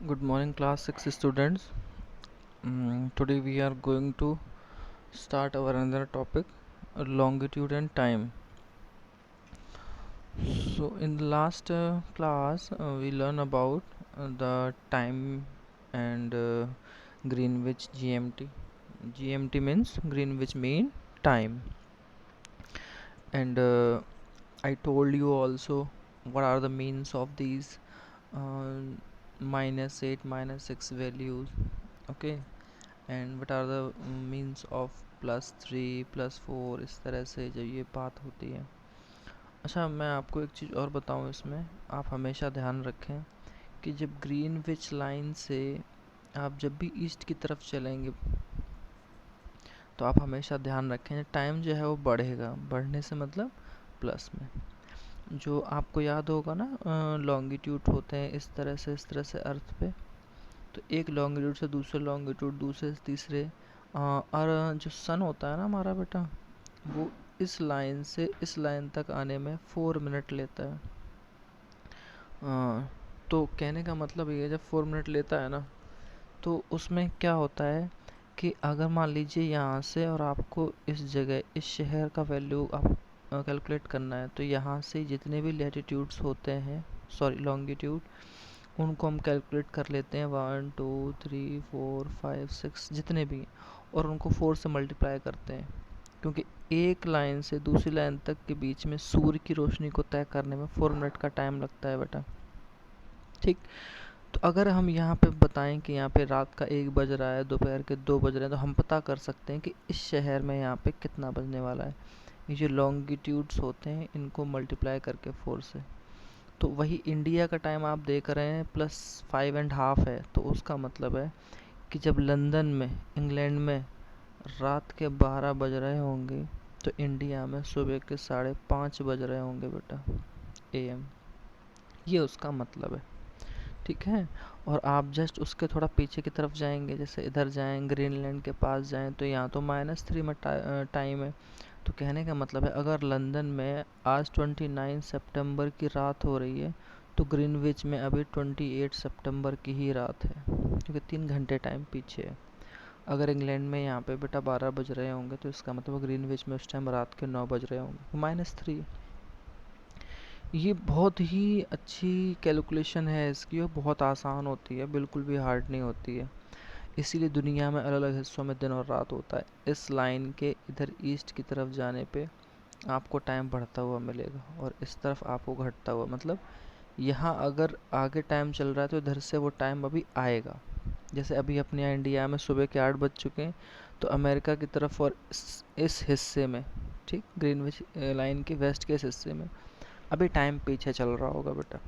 Good morning, class 6 students. Today we are going to start our another topic, longitude and time. So, in the last class, we learn about the time and Greenwich GMT. GMT means Greenwich mean time, and I told you also what are the means of these uh, -8, -6 values. Okay, and what are the means of +3 +4, इस तरह से जब ये बात होती है। अच्छा, मैं आपको एक चीज़ और बताऊं, इसमें आप हमेशा ध्यान रखें कि जब ग्रीनविच लाइन से आप जब भी ईस्ट की तरफ चलेंगे तो आप हमेशा ध्यान रखें टाइम जो है वो बढ़ेगा। बढ़ने से मतलब प्लस में। जो आपको याद होगा ना, लॉन्गिट्यूड होते हैं इस तरह से अर्थ पे, तो एक लॉन्गिट्यूड से दूसरे लॉन्गिट्यूड, दूसरे से तीसरे, और जो सन होता है ना हमारा बेटा, वो इस लाइन से इस लाइन तक आने में 4 मिनट लेता है। तो कहने का मतलब ये है, जब 4 मिनट लेता है ना, तो उसमें क्या होता है कि अगर मान लीजिए यहाँ से और आपको इस जगह इस शहर का वैल्यू आप कैलकुलेट करना है, तो यहाँ से जितने भी लैटिट्यूड्स होते हैं, सॉरी लॉन्गिट्यूड, उनको हम कैलकुलेट कर लेते हैं 1 2 3 4 5 6 जितने भी हैं, और उनको 4 से मल्टीप्लाई करते हैं, क्योंकि एक लाइन से दूसरी लाइन तक के बीच में सूर्य की रोशनी को तय करने में 4 मिनट का टाइम लगता है बेटा। ठीक, तो अगर हम यहाँ पे बताएं कि यहाँ पे रात का 1 बज रहा है, दोपहर के 2 बज रहे हैं, तो हम पता कर सकते हैं कि इस शहर में यहाँ पे कितना बजने वाला है। ये जो लॉन्गिट्यूड्स होते हैं इनको मल्टीप्लाई करके 4 से, तो वही इंडिया का टाइम आप देख रहे हैं +5.5 है, तो उसका मतलब है कि जब लंदन में, इंग्लैंड में रात के 12 बज रहे होंगे, तो इंडिया में सुबह के 5:30 बज रहे होंगे बेटा, AM। ये उसका मतलब है, ठीक है। और आप जस्ट उसके थोड़ा पीछे की तरफ जाएंगे, जैसे इधर जाएं, ग्रीनलैंड के पास जाएं, तो यहाँ तो -3 में टाइम है। तो कहने का मतलब है, अगर लंदन में आज 29 सितंबर की रात हो रही है, तो ग्रीनविच में अभी 28 सितंबर की ही रात है, क्योंकि 3 घंटे टाइम पीछे है। अगर इंग्लैंड में यहाँ पे बेटा 12 बज रहे होंगे, तो इसका मतलब ग्रीनविच में उस टाइम रात के 9 बज रहे होंगे, -3। ये बहुत ही अच्छी कैलकुलेशन है इसकी, और बहुत आसान होती है, बिल्कुल भी हार्ड नहीं होती है। इसीलिए दुनिया में अलग अलग हिस्सों में दिन और रात होता है। इस लाइन के इधर ईस्ट की तरफ जाने पे आपको टाइम बढ़ता हुआ मिलेगा, और इस तरफ आपको घटता हुआ, मतलब यहाँ अगर आगे टाइम चल रहा है तो इधर से वो टाइम अभी आएगा। जैसे अभी अपने यहाँ इंडिया में सुबह के 8 बज चुके हैं, तो अमेरिका की तरफ और इस हिस्से में, ठीक, ग्रीनविच लाइन के वेस्ट के इस हिस्से में अभी टाइम पीछे चल रहा होगा बेटा।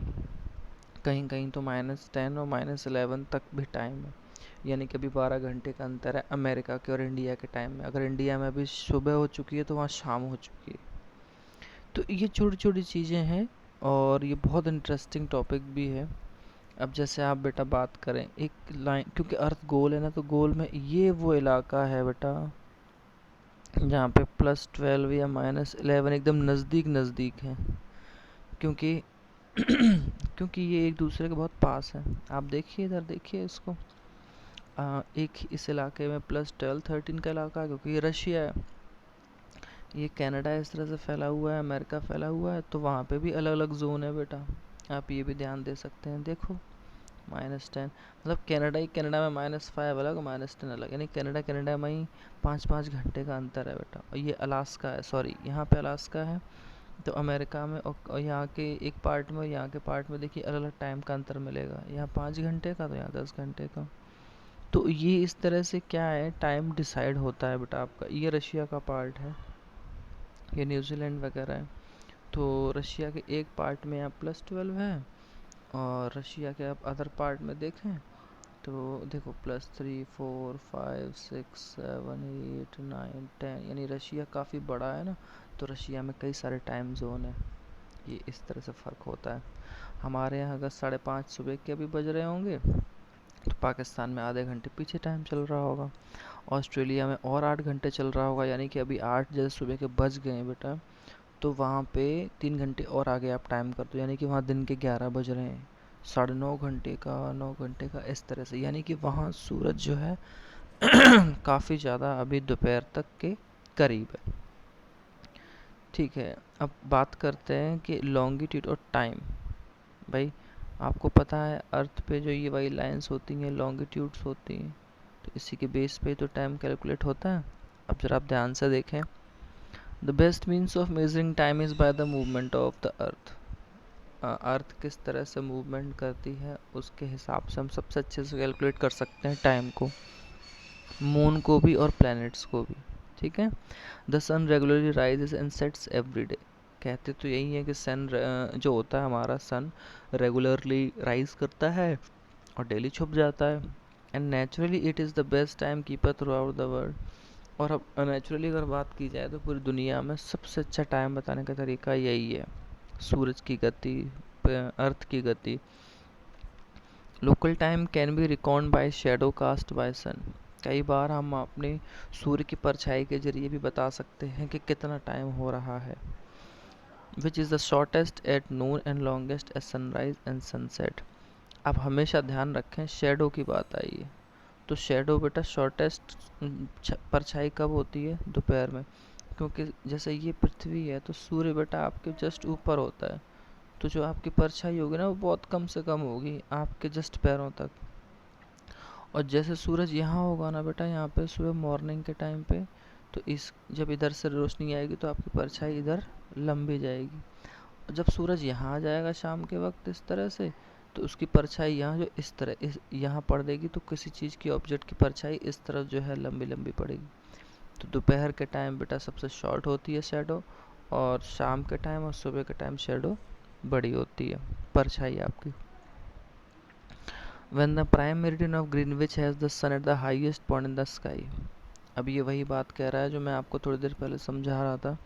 कहीं कहीं तो -10 और -11 तक भी टाइम है, यानी कि अभी 12 घंटे का अंतर है अमेरिका के और इंडिया के टाइम में। अगर इंडिया में अभी सुबह हो चुकी है, तो वहाँ शाम हो चुकी है। तो ये छोटी छोटी चीज़ें हैं, और ये बहुत इंटरेस्टिंग टॉपिक भी है। अब जैसे आप बेटा बात करें एक लाइन, क्योंकि अर्थ गोल है ना, तो गोल में ये वो इलाका है बेटा जहाँ पे +12 या -11 एकदम नज़दीक नज़दीक है, क्योंकि क्योंकि ये एक दूसरे के बहुत पास है। आप देखिए, इधर देखिए इसको, एक इस इलाके में +12 13 का इलाका है, क्योंकि ये रशिया है, ये कनाडा इस तरह से फैला हुआ है, अमेरिका फैला हुआ है, तो वहाँ पे भी अलग अलग जोन है बेटा। आप ये भी ध्यान दे सकते हैं, देखो -10, मतलब कनाडा ही कनाडा में -5 अलग, -10 अलग, यानी कनाडा कनाडा में ही 5-5 घंटे का अंतर है बेटा। और ये अलास्का है, सॉरी यहाँ पे अलास्का है, तो अमेरिका में और यहाँ के एक पार्ट में और यहाँ के पार्ट में देखिए अलग अलग टाइम का अंतर मिलेगा, यहाँ 5 घंटे का, तो यहाँ 10 घंटे का। तो ये इस तरह से क्या है, टाइम डिसाइड होता है बेटा आपका। ये रशिया का पार्ट है, ये न्यूजीलैंड वगैरह है, तो रशिया के एक पार्ट में यहाँ +12 है, और रशिया के आप अदर पार्ट में देखें तो देखो +3 4 5 6 7 8 9 10, यानी रशिया काफ़ी बड़ा है ना, तो रशिया में कई सारे टाइम जोन है। ये इस तरह से फ़र्क होता है। हमारे यहाँ अगर 5:30 सुबह के अभी बज रहे होंगे, तो पाकिस्तान में आधे घंटे पीछे टाइम चल रहा होगा। ऑस्ट्रेलिया में और 8 घंटे चल रहा होगा, यानी कि अभी 8 जैसे सुबह के बज गए हैं बेटा, तो वहाँ पे 3 घंटे और आगे आप टाइम कर दो, यानी कि वहाँ दिन के 11 बज रहे हैं। 9:30 का, 9 घंटे का, इस तरह से। यानी कि वहाँ सूरज जो है काफ़ी ज़्यादा अभी दोपहर तक के करीब है। ठीक है, अब बात करते हैं कि लॉन्गिट्यूड और टाइम। भाई आपको पता है अर्थ पे जो ये वाली लाइंस होती हैं लॉन्गिट्यूड्स होती हैं, तो इसी के बेस पे तो टाइम कैलकुलेट होता है। अब जरा आप ध्यान से देखें, the best means of measuring time is by the movement of the earth. Earth किस तरह से मूवमेंट करती है उसके हिसाब से हम सबसे अच्छे से कैलकुलेट कर सकते हैं टाइम को, मून को भी और प्लैनेट्स को भी। ठीक है, the sun regularly rises and sets every day. कहते तो यही है कि सन जो होता है हमारा सन रेगुलरली राइज करता है और डेली छुप जाता है। And naturally it is the best time keeper through out the world. और अब नेचुरली अगर बात की जाए तो पूरी दुनिया में सबसे अच्छा टाइम बताने का तरीका यही है, सूरज की गति, अर्थ की गति। Local time can be record by shadow cast by sun. कई बार हम अपने सूर्य की परछाई के जरिए भी बता सकते हैं कि कितना टाइम हो रहा है। Which is the shortest at noon and longest at sunrise and sunset. आप हमेशा ध्यान रखें, शैडो की बात आई है तो शैडो बेटा शॉर्टेस्ट परछाई कब होती है? दोपहर में। क्योंकि जैसे ये पृथ्वी है तो सूर्य बेटा आपके जस्ट ऊपर होता है, तो जो आपकी परछाई होगी ना वो बहुत कम से कम होगी आपके जस्ट पैरों तक। और जैसे सूरज यहाँ होगा ना बेटा, यहाँ पे सुबह मॉर्निंग के टाइम पे, तो इस जब इधर से रोशनी आएगी तो आपकी परछाई इधर लंबी जाएगी। और जब सूरज यहाँ आ जाएगा शाम के वक्त इस तरह से, तो उसकी परछाई यहाँ जो इस तरह इस यहाँ पड़ देगी, तो किसी चीज़ की ऑब्जेक्ट की परछाई इस तरफ जो है लंबी लंबी पड़ेगी। तो दोपहर के टाइम बेटा सबसे शॉर्ट होती है शैडो, और शाम के टाइम और सुबह के टाइम शैडो बड़ी होती है, परछाई आपकी। When the prime meridian of Greenwich has the sun at the highest point in the sky। अब ये वही बात कह रहा है जो मैं आपको थोड़ी देर पहले समझा रहा था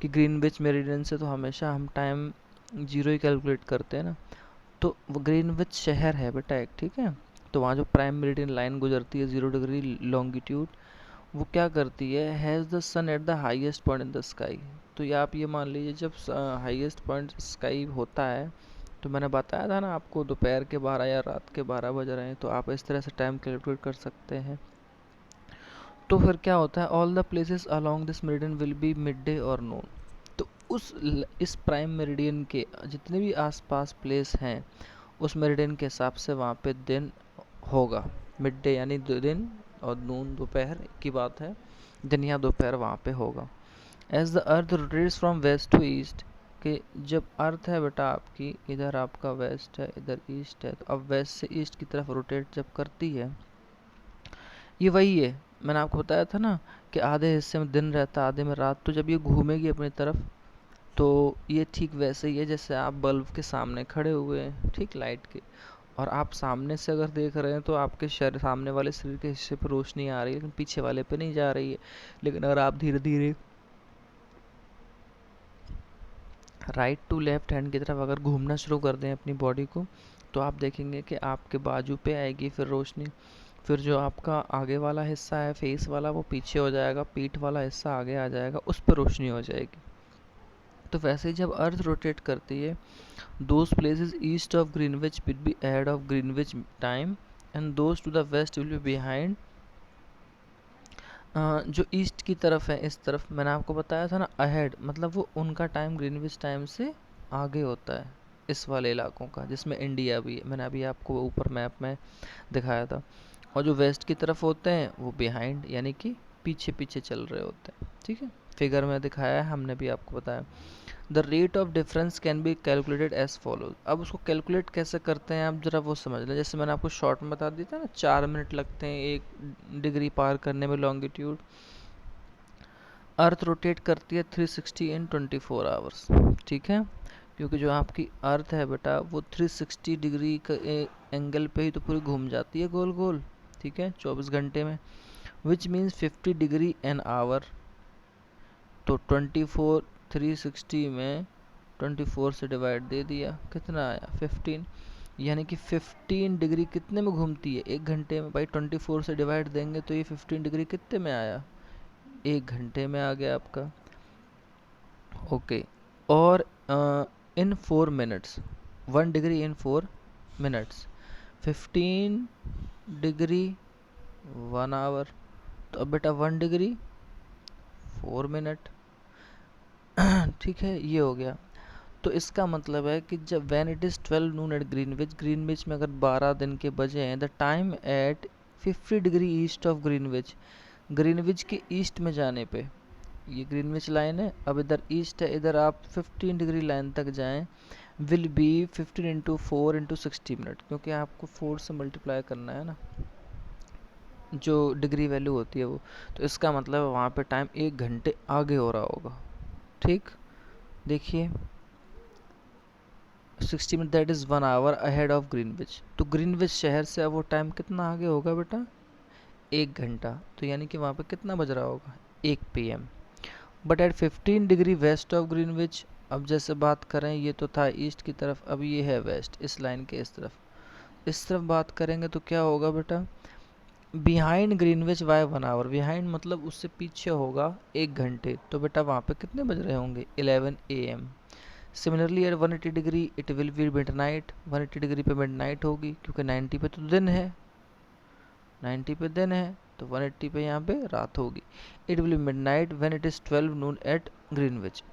कि ग्रीनविच मेरिडियन से तो हमेशा हम टाइम जीरो ही कैलकुलेट करते हैं ना। तो वो ग्रीनविच शहर है बेटा एक, ठीक है। तो वहाँ जो प्राइम मेरिडियन लाइन गुजरती है 0 डिग्री लॉन्गिट्यूड, वो क्या करती है, has the sun at the highest point in the sky. तो ये आप ये मान लीजिए जब हाईएस्ट पॉइंट स्काई होता है, तो मैंने बताया था ना आपको दोपहर के 12 या रात के 12 बज रहे हैं, तो आप इस तरह से टाइम कैलकुलेट कर सकते हैं। तो फिर क्या होता है, all the places along this meridian will be mid day और नून। तो इस प्राइम मेरिडियन के जितने भी आसपास प्लेस हैं उस मेरिडियन के हिसाब से वहाँ पे दिन होगा। मिड डे यानी दिन, और नून दोपहर की बात है, दिन या दोपहर वहाँ पे होगा। As the earth rotates from west to east, कि जब अर्थ है बेटा आपकी, इधर आपका वेस्ट है इधर ईस्ट है, तो अब वेस्ट से ईस्ट की तरफ रोटेट जब करती है, ये वही है मैंने आपको बताया था ना कि आधे हिस्से में दिन रहता है आधे में रात। तो जब ये घूमेगी अपनी तरफ, तो ये ठीक वैसे ही है जैसे आप बल्ब के सामने खड़े हुए हैं, ठीक लाइट के, और आप सामने से अगर देख रहे हैं तो आपके शरीर, सामने वाले शरीर के हिस्से पर रोशनी आ रही है लेकिन पीछे वाले पे नहीं जा रही है। लेकिन अगर आप धीरे धीरे राइट टू लेफ्ट हैंड की तरफ अगर घूमना शुरू कर दें अपनी बॉडी को, तो आप देखेंगे कि आपके बाजू पे आएगी फिर रोशनी, फिर जो आपका आगे वाला हिस्सा है फेस वाला वो पीछे हो जाएगा, पीठ वाला हिस्सा आगे आ जाएगा, उस पर रोशनी हो जाएगी। तो वैसे ही जब अर्थ रोटेट करती है, those places east of Greenwich will be ahead of Greenwich time and those to the west will be behind. जो ईस्ट की तरफ है इस तरफ, मैंने आपको बताया था ना अहेड, मतलब वो उनका टाइम ग्रीनविच टाइम से आगे होता है इस वाले इलाकों का, जिसमें इंडिया भी है, मैंने अभी आपको ऊपर मैप में दिखाया था। और जो वेस्ट की तरफ होते हैं वो बिहाइंड यानी कि पीछे पीछे चल रहे होते हैं, ठीक है। फिगर में दिखाया है, हमने भी आपको बताया। The rate of difference can be calculated as follows. अब उसको कैलकुलेट कैसे करते हैं आप जरा वो समझ लें। जैसे मैंने आपको शॉर्ट में बता दिया था ना, 4 मिनट लगते हैं 1 डिग्री पार करने में लॉन्गिट्यूड। अर्थ रोटेट करती है 360 इन 24 आवर्स, ठीक है। क्योंकि जो आपकी अर्थ है बेटा वो 360 डिग्री का एंगल पे ही तो पूरी घूम जाती है गोल गोल, ठीक है, 24 घंटे में। Which means 50 degree an hour. तो 24 360 में 24 से डिवाइड दे दिया, कितना आया 15। यानी कि 15 डिग्री कितने में घूमती है, 1 घंटे में। भाई 24 से डिवाइड देंगे तो ये 15 डिग्री कितने में आया, 1 घंटे में आ गया आपका। ओके, और in 4 minutes 1 degree in 4 minutes, 15 degree 1 hour, तो अब बेटा 1 डिग्री 4 मिनट। ठीक है, ये हो गया। तो इसका मतलब है कि जब when it is 12 noon at Greenwich, Greenwich में अगर 12 दिन के बजे हैं, the time at 50 degree east of Greenwich, Greenwich के ईस्ट में जाने पे, ये ग्रीनविच लाइन है, अब इधर ईस्ट है, इधर आप 15 डिग्री लाइन तक जाएं, will be 15 into 4 into 60 minute, क्योंकि आपको 4 से मल्टीप्लाई करना है ना, जो डिग्री वैल्यू होती है वो। तो इसका मतलब वहाँ पे टाइम 1 घंटे आगे हो रहा होगा। ठीक, देखिए 60 minute that is 1 hour ahead of Greenwich. तो ग्रीनविच शहर से अब वो टाइम कितना आगे होगा बेटा, 1 घंटा। तो यानी कि वहाँ पे कितना बज रहा होगा, 1 PM। But at 15 degree west of Greenwich, अब जैसे बात करें ये तो था ईस्ट की तरफ, अब ये है वेस्ट, इस लाइन के इस तरफ बात करेंगे तो क्या होगा बेटा, behind Greenwich by 1 hour, behind मतलब उससे पीछे होगा 1 घंटे, तो बेटा वहाँ पे कितने बज रहे होंगे, 11 AM। Similarly at 180 degree it will be midnight, 180 degree पे मिड नाइट होगी, क्योंकि 90 पे तो दिन है, 90 पे दिन है, तो 180 पे यहाँ पे रात होगी। It will be midnight when it is 12 noon at Greenwich.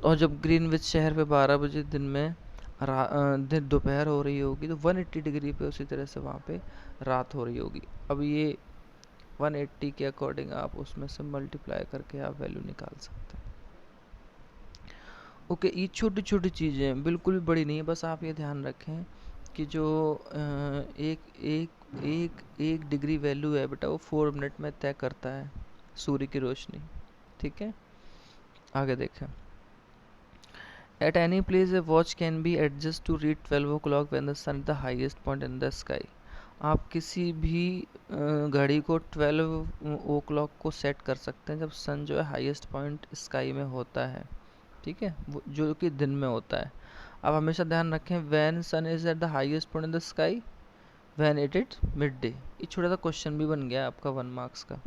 और जब ग्रीनविच शहर पे 12 बजे दिन में दिन दोपहर हो रही होगी, तो 180 डिग्री पे उसी तरह से वहाँ पे रात हो रही होगी। अब ये 180 के अकॉर्डिंग आप उसमें से मल्टीप्लाई करके आप वैल्यू निकाल सकते हैं। ओके, ये छोटी छोटी चीज़ें बिल्कुल भी बड़ी नहीं है, बस आप ये ध्यान रखें कि जो एक एक एक एक डिग्री वैल्यू है बेटा, वो 4 मिनट में तय करता है सूर्य की रोशनी। ठीक है, आगे देखें। At any place a watch can be adjusted to read 12 o'clock when the sun is the highest point in the sky. आप किसी भी घड़ी को 12 ओ क्लॉक को सेट कर सकते हैं जब सन जो है हाईएस्ट पॉइंट स्काई में होता है। ठीक है, वो जो कि दिन में होता है। आप हमेशा ध्यान रखें, when sun is at the highest point in the sky, when it is midday. ये छोटा सा क्वेश्चन भी बन गया आपका 1 मार्क्स का।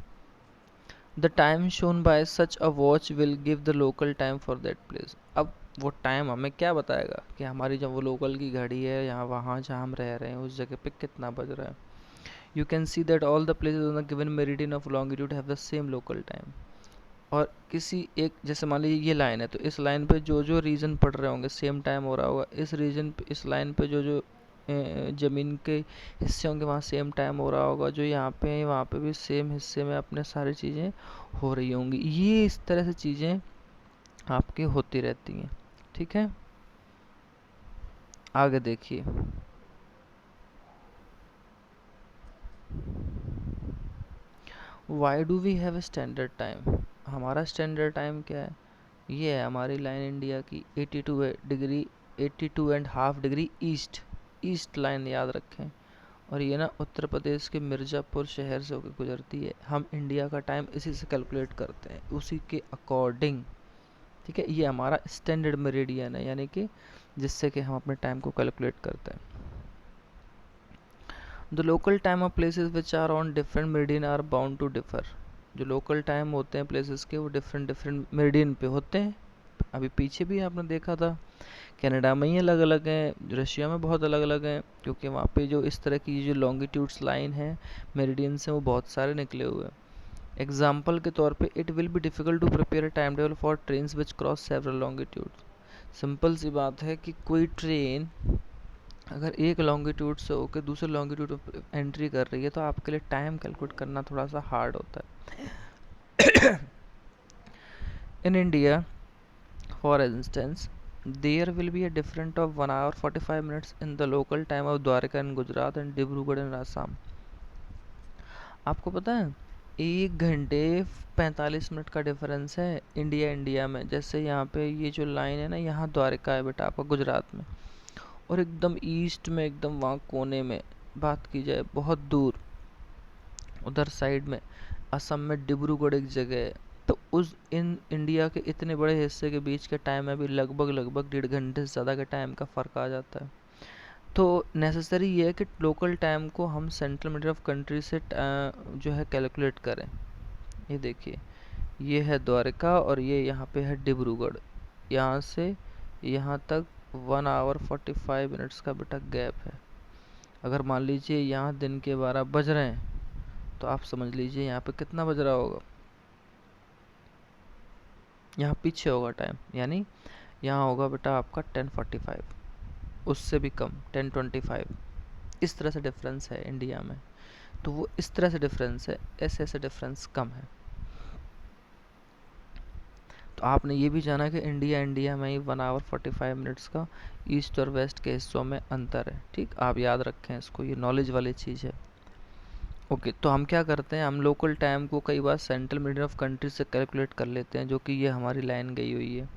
The time shown by such a watch will give the local time for that place. अब वो टाइम हमें क्या बताएगा कि हमारी जो वो लोकल की घड़ी है यहाँ वहाँ जहाँ हम रह रहे हैं उस जगह पे कितना बज रहा है। You can see that all the places on the given meridian of longitude have the same local time. और किसी एक, जैसे मान लीजिए ये लाइन है, तो इस लाइन पे जो जो रीजन पड़ रहे होंगे सेम टाइम हो रहा होगा, इस रीजन पे इस लाइन पे जो जो ज़मीन के हिस्से होंगे वहाँ सेम टाइम हो रहा होगा, जो यहाँ पे है वहाँ पे भी सेम हिस्से में अपने सारी चीज़ें हो रही होंगी। ये इस तरह से चीज़ें आपकी होती रहती हैं। ठीक है, आगे देखिए। Why do we have a standard time, हमारा स्टैंडर्ड टाइम क्या है, ये है हमारी लाइन इंडिया की 82 degree 82.5 degree east, east line याद रखें। और ये ना उत्तर प्रदेश के मिर्ज़ापुर शहर से होकर गुजरती है। हम इंडिया का टाइम इसी से कैलकुलेट करते हैं, उसी के अकॉर्डिंग। ठीक है, ये हमारा स्टैंडर्ड मेरिडियन है, यानी कि जिससे कि हम अपने टाइम को कैलकुलेट करते हैं। The local time of places which are on different meridian are bound to differ. जो लोकल टाइम होते हैं प्लेसेस के, वो डिफरेंट डिफरेंट मेरिडियन पे होते हैं। अभी पीछे भी आपने देखा था, कनाडा में ही अलग अलग हैं, रशिया में बहुत अलग अलग हैं, क्योंकि वहाँ पे जो इस तरह की जो लॉन्गिट्यूड्स लाइन है मेरिडियंस हैं वो बहुत सारे निकले हुए हैं। एग्जाम्पल के तौर पे it will be difficult to prepare a time table for trains which cross several longitudes. Simple सी बात है कि कोई ट्रेन अगर एक लॉन्गिट्यूड से होकर दूसरे लॉन्गिट्यूड में एंट्री कर रही है तो आपके लिए टाइम कैलकुलेट करना थोड़ा सा हार्ड होता है। In India for instance there will be a difference of 1 hour 45 minutes in the local time of Dwarka in Gujarat and Dibrugarh in Assam। आपको पता है 1 घंटे 45 मिनट का डिफरेंस है इंडिया में। जैसे यहाँ पे ये जो लाइन है ना, यहाँ द्वारका है बेटा आपका गुजरात में, और एकदम ईस्ट में एकदम वहाँ कोने में बात की जाए बहुत दूर उधर साइड में असम में डिब्रूगढ़ एक जगह है। तो उस इन इंडिया के इतने बड़े हिस्से के बीच के टाइम में भी लगभग लगभग 1.5 घंटे से ज़्यादा के टाइम का फ़र्क आ जाता है। तो नेसेसरी ये है कि लोकल टाइम को हम सेंट्रल मीडियम ऑफ कंट्री से जो है कैलकुलेट करें। ये देखिए, ये है द्वारका और ये यहाँ पे है डिब्रूगढ़, यहाँ से यहाँ तक 1 hour 45 minutes का बेटा गैप है। अगर मान लीजिए यहाँ दिन के 12 बज रहे हैं तो आप समझ लीजिए यहाँ पे कितना बज रहा होगा, यहाँ पीछे होगा टाइम, यानी यहाँ होगा बेटा आपका 10:45, उससे भी कम 10:25। इस तरह से डिफरेंस है इंडिया में, तो वो इस तरह से डिफरेंस है, ऐसे ऐसे डिफरेंस कम है। तो आपने ये भी जाना कि इंडिया में ही 1 hour 45 minutes का ईस्ट और वेस्ट के हिस्सों में अंतर है। ठीक, आप याद रखें इसको, ये नॉलेज वाली चीज़ है। ओके, तो हम क्या करते हैं, हम लोकल टाइम को कई बार सेंट्रल मीडियन ऑफ कंट्री से कैलकुलेट कर लेते हैं, जो कि ये हमारी लाइन गई हुई है।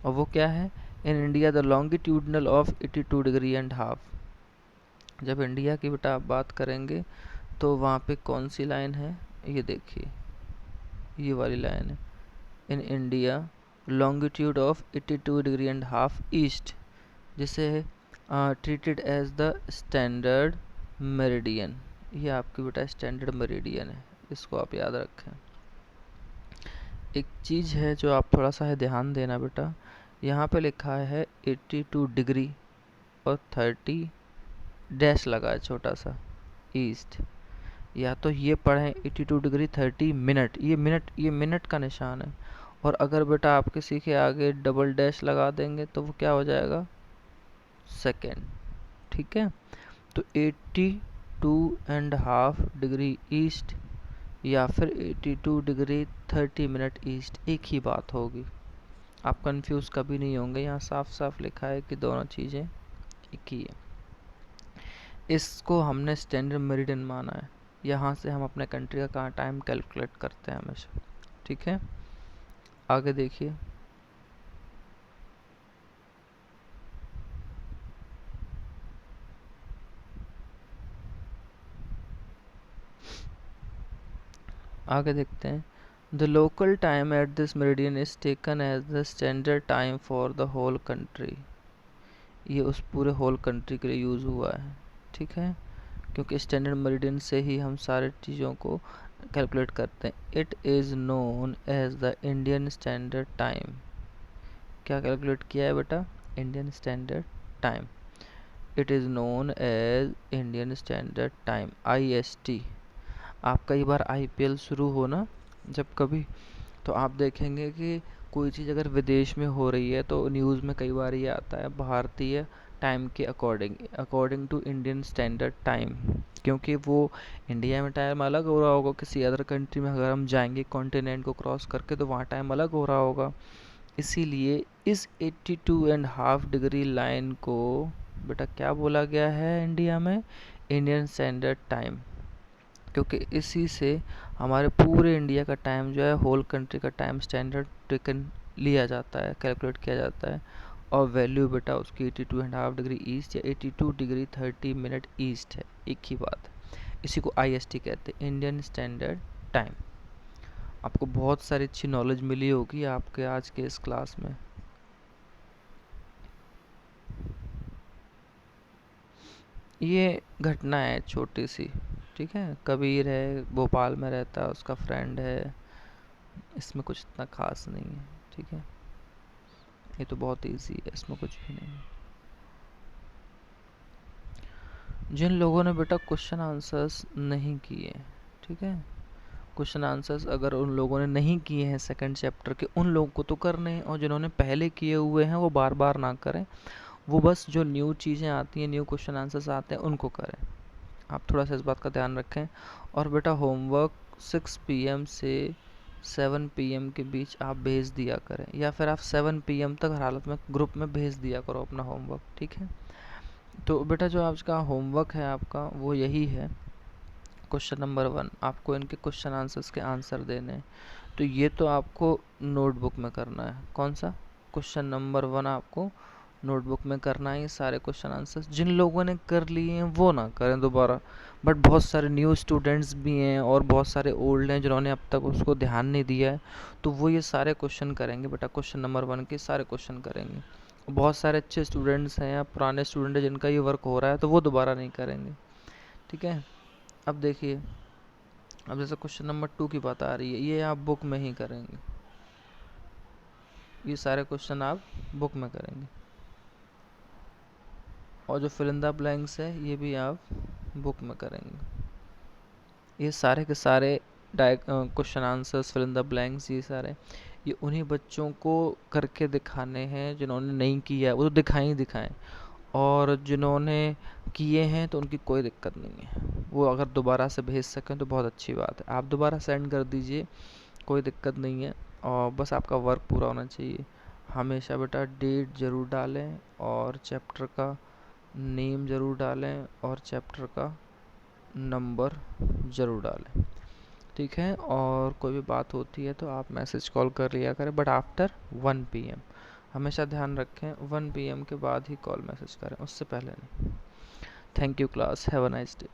और वो क्या है, in India the longitudinal of 82 degree and half. जब इंडिया की बेटा आप बात करेंगे तो वहाँ पे कौन सी लाइन है, ये देखिए, ये वाली लाइन है, in India longitude of 82 degree and half east, जिसे treated as the standard meridian. ये आपकी बेटा स्टैंडर्ड मेरिडियन है, इसको आप याद रखें। एक चीज़ है जो आप थोड़ा सा है ध्यान देना बेटा, यहाँ पे लिखा है 82 डिग्री और 30 डैश लगा है छोटा सा ईस्ट, या तो ये पढ़ें 82 डिग्री 30 मिनट, ये मिनट का निशान है। और अगर बेटा आप किसी के आगे डबल डैश लगा देंगे तो वो क्या हो जाएगा, सेकेंड। ठीक है, तो 82.5 डिग्री ईस्ट या फिर 82 डिग्री 30 मिनट ईस्ट, एक ही बात होगी, आप कंफ्यूज कभी नहीं होंगे। यहाँ साफ साफ लिखा है कि दोनों चीज़ें एक ही है। इसको हमने स्टैंडर्ड मेरिडियन माना है, यहाँ से हम अपने कंट्री का कहाँ टाइम कैलकुलेट करते हैं हमेशा। ठीक है, आगे देखिए। आगे देखते हैं, the local time at this meridian is taken as the standard time for the whole country. ये उस पूरे होल कंट्री के लिए यूज़ हुआ है। ठीक है, क्योंकि स्टैंडर्ड मेरिडियन से ही हम सारे चीज़ों को कैलकुलेट करते हैं। It is known as the Indian standard time. क्या कैलकुलेट किया है बेटा, Indian standard time. It is known as Indian standard time, IST। आप कई बार IPL शुरू हो ना जब कभी, तो आप देखेंगे कि कोई चीज़ अगर विदेश में हो रही है तो न्यूज़ में कई बार ये आता है भारतीय टाइम के according to Indian standard time, क्योंकि वो इंडिया में टाइम अलग हो रहा होगा, किसी अदर कंट्री में अगर हम जाएंगे कॉन्टिनेंट को क्रॉस करके तो वहाँ टाइम अलग हो रहा होगा। इसीलिए इस 82.5 डिग्री लाइन को बेटा क्या बोला गया है इंडिया में, इंडियन स्टैंडर्ड टाइम, क्योंकि इसी से हमारे पूरे इंडिया का टाइम जो है, होल कंट्री का टाइम स्टैंडर्ड टेकन लिया जाता है, कैलकुलेट किया जाता है। और वैल्यू बेटा उसकी 82.5 डिग्री ईस्ट या 82 डिग्री 30 मिनट ईस्ट है, एक ही बात है। इसी को IST कहते हैं, इंडियन स्टैंडर्ड टाइम। आपको बहुत सारी अच्छी नॉलेज मिली होगी आपके आज के इस क्लास में। ये घटना है छोटी सी, ठीक है, कबीर है, भोपाल में रहता है, उसका फ्रेंड है, इसमें कुछ इतना खास नहीं है। ठीक है, ये तो बहुत इजी है, इसमें कुछ भी नहीं है। जिन लोगों ने बेटा क्वेश्चन आंसर्स नहीं किए, ठीक है, क्वेश्चन आंसर्स अगर उन लोगों ने नहीं किए हैं सेकंड चैप्टर के, उन लोगों को तो करने हैं, और जिन्होंने पहले किए हुए हैं वो बार बार ना करें, वो बस जो न्यू चीज़ें आती हैं, न्यू क्वेश्चन आंसर्स आते हैं उनको करें। आप थोड़ा सा इस बात का ध्यान रखें। और बेटा होमवर्क 6 PM से 7 PM के बीच आप भेज दिया करें, या फिर आप 7 PM तक हर हालत में ग्रुप में भेज दिया करो अपना होमवर्क। ठीक है, तो बेटा जो आज का होमवर्क है आपका वो यही है। क्वेश्चन नंबर 1, आपको इनके क्वेश्चन आंसर्स के आंसर देने हैं, तो ये तो आपको नोटबुक में करना है। कौन सा, क्वेश्चन नंबर 1 आपको नोटबुक में करना है। ये सारे क्वेश्चन आंसर्स जिन लोगों ने कर लिए हैं वो ना करें दोबारा, बट बहुत सारे न्यू स्टूडेंट्स भी हैं और बहुत सारे ओल्ड हैं जिन्होंने अब तक उसको ध्यान नहीं दिया है, तो वो ये सारे क्वेश्चन करेंगे बेटा, क्वेश्चन नंबर 1 के सारे क्वेश्चन करेंगे। बहुत सारे अच्छे स्टूडेंट्स हैं या पुराने स्टूडेंट हैं जिनका ये वर्क हो रहा है, तो वो दोबारा नहीं करेंगे। ठीक है, अब देखिए, अब जैसे क्वेश्चन नंबर 2 की बात आ रही है, ये आप बुक में ही करेंगे, ये सारे क्वेश्चन आप बुक में करेंगे। और जो फिल इन द ब्लैंक्स है ये भी आप बुक में करेंगे। ये सारे के सारे question answers, fill in the blanks, ये सारे ये उन्हीं बच्चों को करके दिखाने हैं जिन्होंने नहीं किया है, वो तो दिखाएं ही दिखाएं। और जिन्होंने किए हैं तो उनकी कोई दिक्कत नहीं है, वो अगर दोबारा से भेज सकें तो बहुत अच्छी बात है। आप दोबारा सेंड कर दीजिए, कोई दिक्कत नहीं है। और बस आपका वर्क पूरा होना चाहिए। हमेशा बेटा डेट ज़रूर डालें, और चैप्टर का नेम ज़रूर डालें, और चैप्टर का नंबर ज़रूर डालें, ठीक है। और कोई भी बात होती है तो आप मैसेज कॉल कर लिया करें, बट आफ्टर 1 PM। हमेशा ध्यान रखें 1 PM के बाद ही कॉल मैसेज करें, उससे पहले नहीं। Thank you class, have a nice day.